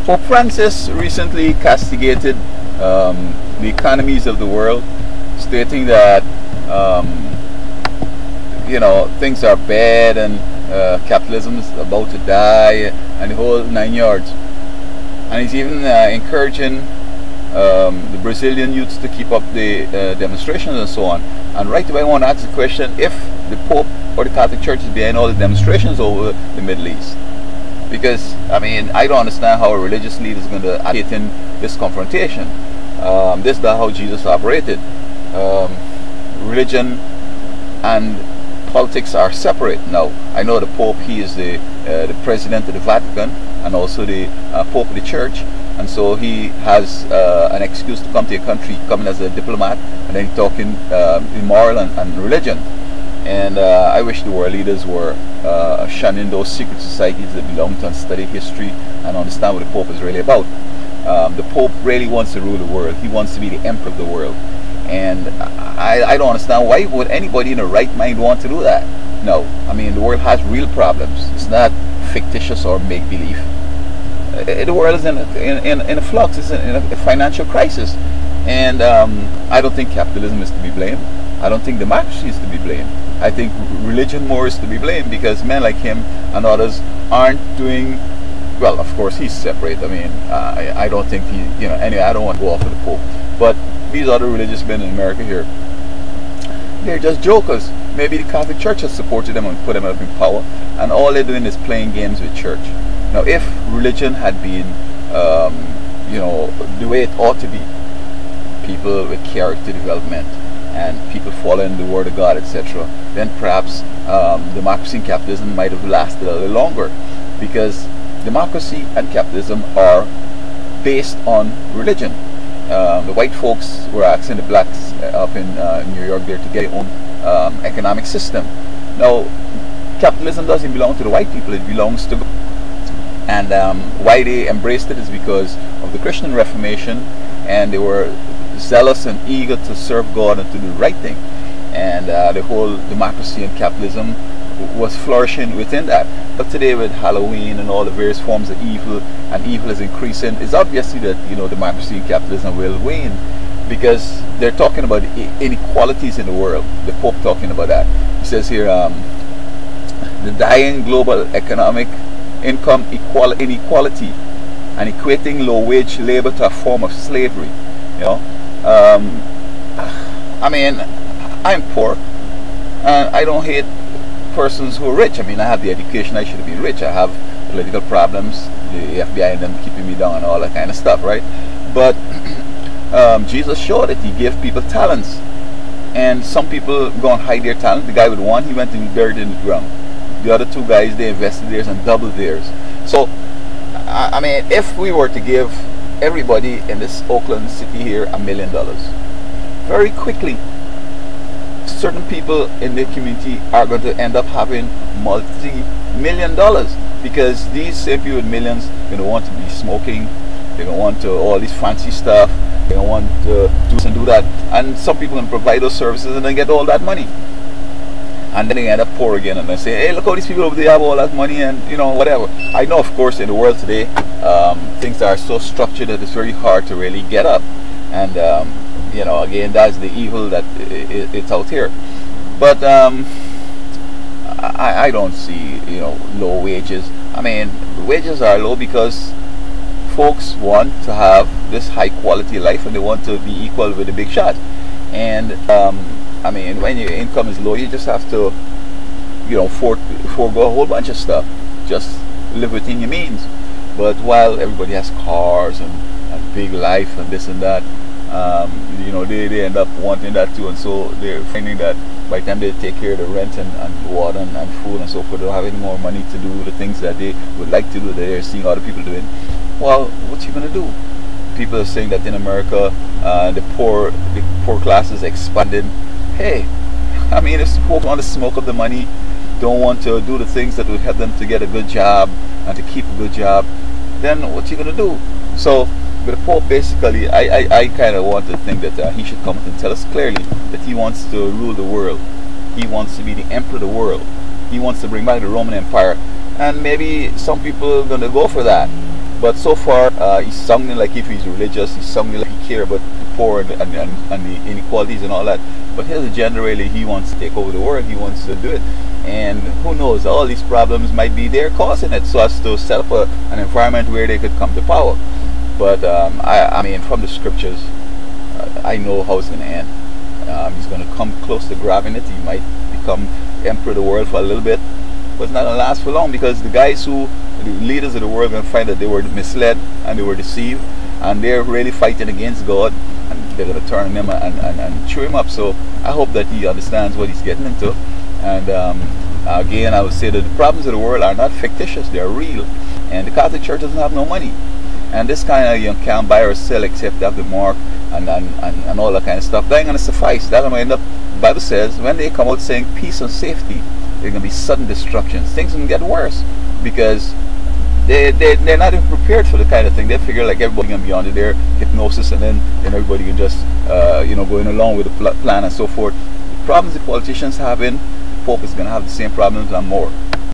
Pope Francis recently castigated the economies of the world, stating that um, things are bad and capitalism is about to die and the whole 9 yards. And he's even encouraging the Brazilian youths to keep up the demonstrations and so on. And right away I want to ask the question if the Pope or the Catholic Church is behind all the demonstrations over the Middle East. Because, I mean, I don't understand how a religious leader is going to advocate in this confrontation. This is not how Jesus operated. Religion and politics are separate now. I know the Pope, he is the president of the Vatican and also the Pope of the Church, and so he has an excuse to come to a country, coming as a diplomat, and then talking immoral and religion. And I wish the world leaders were shunning those secret societies that belong to study history and understand what the Pope is really about. The Pope really wants to rule the world. He wants to be the emperor of the world. And I don't understand why would anybody in the right mind want to do that. No, I mean, the world has real problems. It's not fictitious or make-believe. The world is in a flux. It's in a financial crisis. And I don't think capitalism is to be blamed. I don't think democracy is to be blamed. I think religion more is to be blamed, because men like him and others aren't doing well. Of course, he's separate. I mean, I don't think he, anyway, I don't want to go off of the Pope. But these other religious men in America here, they're just jokers. Maybe the Catholic Church has supported them and put them up in power, and all they're doing is playing games with church. Now, if religion had been, the way it ought to be, people with character development and people following the word of God, etc., then perhaps democracy and capitalism might have lasted a little longer, because democracy and capitalism are based on religion. The white folks were asking the blacks up in New York there to get their own economic system. Now, capitalism doesn't belong to the white people, it belongs to God. And why they embraced it is because of the Christian Reformation, and they were zealous and eager to serve God and to do the right thing. And the whole democracy and capitalism was flourishing within that. But today, with Halloween and all the various forms of evil, and evil is increasing, it's obviously that democracy and capitalism will wane, because they're talking about inequalities in the world. The Pope talking about that. He says here, the dying global economic income inequality, and equating low-wage labor to a form of slavery. I mean, I'm poor, and I don't hate persons who are rich. I mean, I have the education, I should have been rich. I have political problems, the FBI and them keeping me down and all that kind of stuff, right? But Jesus showed that he gave people talents, and some people go and hide their talent. The guy with one, he went and buried it in the ground. The other two guys, they invested theirs and doubled theirs. So, I mean, if we were to give everybody in this Oakland city here $1 million, very quickly, certain people in the community are going to end up having multi-million dollars, because these same people with millions are going to want to be smoking, they're going to want to all this fancy stuff, they're going to want to do this and do that, and some people can provide those services and then get all that money, and then they end up poor again, and they say, hey, look how these people over there have all that money, and whatever. I know, of course, in the world today, things are so structured that it's very hard to really get up, and again, that's the evil that it's out here. But I don't see low wages. I mean, wages are low because folks want to have this high quality life, and they want to be equal with the big shot. And I mean, when your income is low, you just have to forego a whole bunch of stuff, just live within your means. But while everybody has cars and big life and this and that, they end up wanting that too, and so they're finding that by the time they take care of the rent and water and food and so forth, they don't have any more money to do the things that they would like to do, that they're seeing other people doing. Well, what you gonna do? People are saying that in America, the poor class is expanding. Hey, I mean, if folks want to smoke up the money, don't want to do the things that will help them to get a good job and to keep a good job, then what you gonna do? So, with the Pope, basically, I kind of want to think that he should come and tell us clearly that he wants to rule the world. He wants to be the emperor of the world. He wants to bring back the Roman Empire. And maybe some people are going to go for that. But so far, he's sounding like if he's religious, he's sounding like he cares about the poor and the inequalities and all that. But his agenda really, he wants to take over the world, he wants to do it. And who knows, all these problems might be they're causing it, so as to set up an environment where they could come to power. But I mean, from the scriptures, I know how it's going to end. He's going to come close to grabbing it. He might become emperor of the world for a little bit, but it's not going to last for long, because the guys the leaders of the world, are going to find that they were misled and they were deceived, and they're really fighting against God, and they're going to turn on him and chew him up. So I hope that he understands what he's getting into. And again, I would say that the problems of the world are not fictitious, they're real. And the Catholic Church doesn't have no money. And this kind of, you can't buy or sell except to have the mark and all that kind of stuff. That ain't going to suffice. That's going to end up, the Bible says, when they come out saying peace and safety, there's going to be sudden destructions. Things can get worse, because they're not even prepared for the kind of thing. They figure like everybody can be under their hypnosis, and then everybody can just going along with the plan and so forth. The problems the politicians have in, the Pope is going to have the same problems and more.